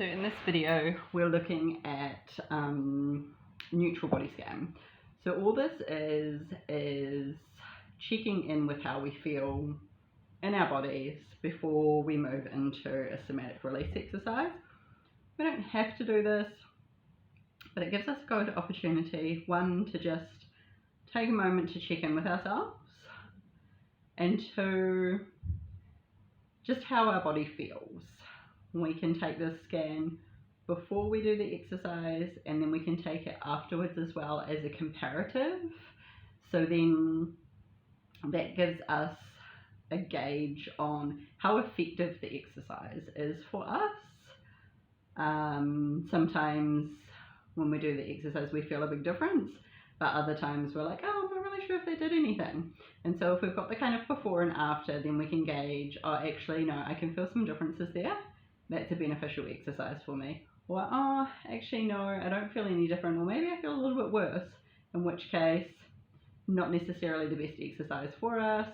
So in this video we're looking at neutral body scan. So all this is checking in with how we feel in our bodies before we move into a somatic release exercise. We don't have to do this, but it gives us a good opportunity, one, to just take a moment to check in with ourselves, and two, just how our body feels. We can take this scan before we do the exercise, and then we can take it afterwards as well as a comparative. So then that gives us a gauge on how effective the exercise is for us. Sometimes when we do the exercise we feel a big difference, but other times we're like, oh, I'm not really sure if they did anything. And so if we've got the kind of before and after, then we can gauge, oh, actually no, I can feel some differences there. That's a beneficial exercise for me. Or, oh, actually no, I don't feel any different, or maybe I feel a little bit worse, in which case not necessarily the best exercise for us.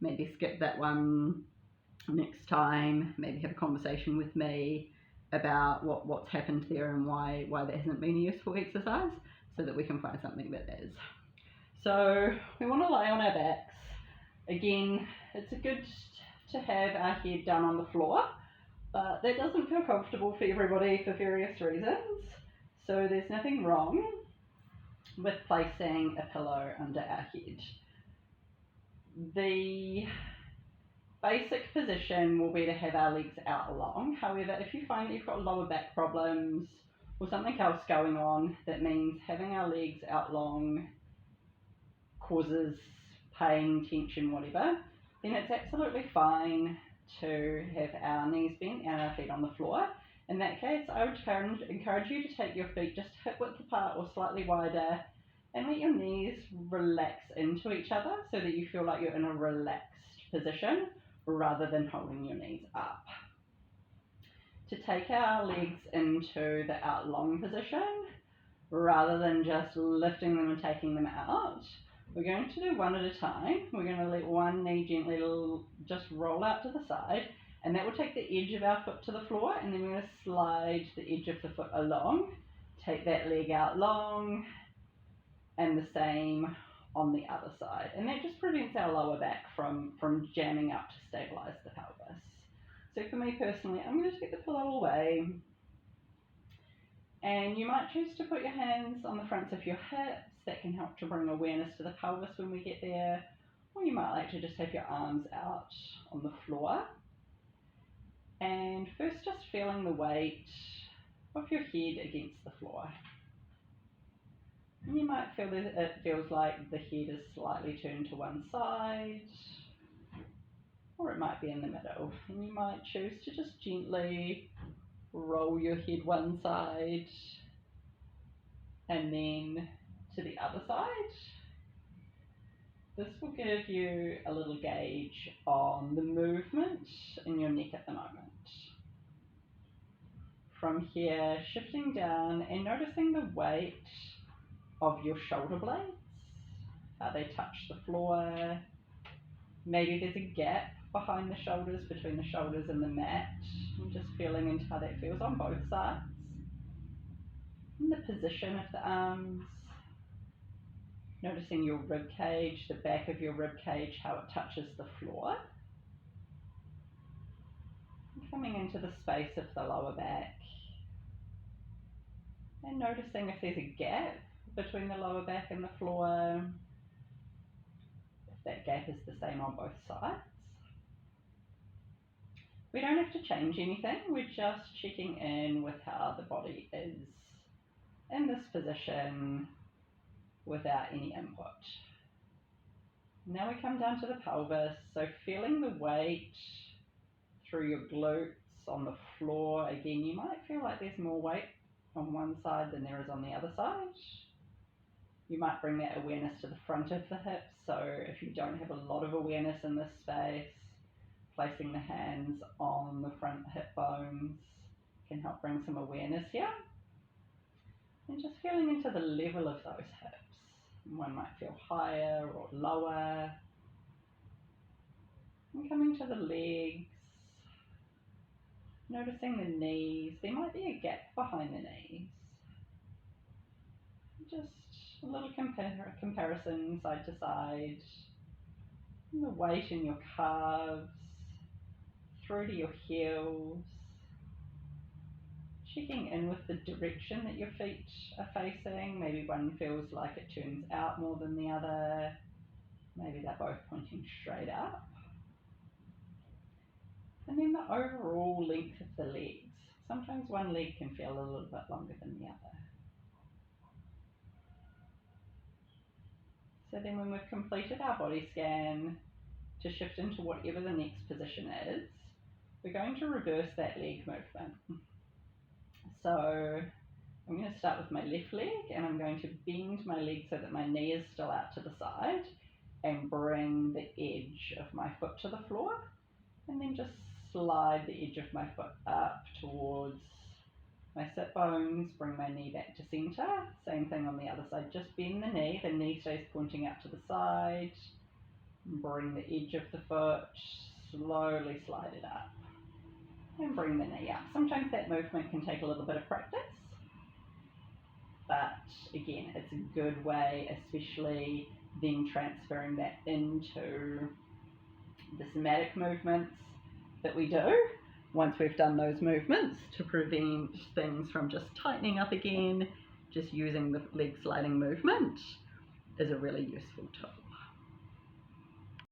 Maybe skip that one next time, maybe have a conversation with me about what's happened there and why that hasn't been a useful exercise, so that we can find something that is. So we want to lie on our backs. Again, it's good to have our head down on the floor, but that doesn't feel comfortable for everybody for various reasons. So there's nothing wrong with placing a pillow under our head. The basic position will be to have our legs out long. However, if you find that you've got lower back problems or something else going on, that means having our legs out long causes pain, tension, whatever, then it's absolutely fine to have our knees bent and our feet on the floor. In that case, I would encourage you to take your feet just hip width apart or slightly wider, and let your knees relax into each other so that you feel like you're in a relaxed position rather than holding your knees up. To take our legs into the out long position, rather than just lifting them and taking them out, we're going to do one at a time. We're going to let one knee gently just roll out to the side, and that will take the edge of our foot to the floor, and then we're going to slide the edge of the foot along, take that leg out long, and the same on the other side. And that just prevents our lower back from jamming up to stabilize the pelvis. So for me personally, I'm going to take the pillow away, and you might choose to put your hands on the fronts of your hips. That can help to bring awareness to the pelvis when we get there. Or you might like to just have your arms out on the floor. And first just feeling the weight of your head against the floor. And you might feel that it feels like the head is slightly turned to one side, or it might be in the middle. And you might choose to just gently roll your head one side and then to the other side. This will give you a little gauge on the movement in your neck at the moment. From here, shifting down and noticing the weight of your shoulder blades, how they touch the floor. Maybe there's a gap behind the shoulders, between the shoulders and the mat, and just feeling into how that feels on both sides. And the position of the arms, noticing your rib cage, the back of your rib cage, how it touches the floor. And coming into the space of the lower back, and noticing if there's a gap between the lower back and the floor, if that gap is the same on both sides. We don't have to change anything, we're just checking in with how the body is in this position without any input. Now we come down to the pelvis, so feeling the weight through your glutes on the floor. Again, you might feel like there's more weight on one side than there is on the other side. You might bring that awareness to the front of the hips, so if you don't have a lot of awareness in this space, placing the hands on the front hip bones can help bring some awareness here. And just feeling into the level of those hips. One might feel higher or lower. And coming to the legs. Noticing the knees, there might be a gap behind the knees. Just a little comparison side to side. And the weight in your calves, through to your heels. Checking in with the direction that your feet are facing. Maybe one feels like it turns out more than the other. Maybe they're both pointing straight up. And then the overall length of the legs. Sometimes one leg can feel a little bit longer than the other. So then when we've completed our body scan, to shift into whatever the next position is, we're going to reverse that leg movement. So I'm going to start with my left leg, and I'm going to bend my leg so that my knee is still out to the side and bring the edge of my foot to the floor, and then just slide the edge of my foot up towards my sit bones, bring my knee back to center. Same thing on the other side, just bend the knee stays pointing out to the side, bring the edge of the foot, slowly slide it up and bring the knee up. Sometimes that movement can take a little bit of practice, but again, it's a good way, especially then transferring that into the somatic movements that we do once we've done those movements, to prevent things from just tightening up again. Just using the leg sliding movement is a really useful tool.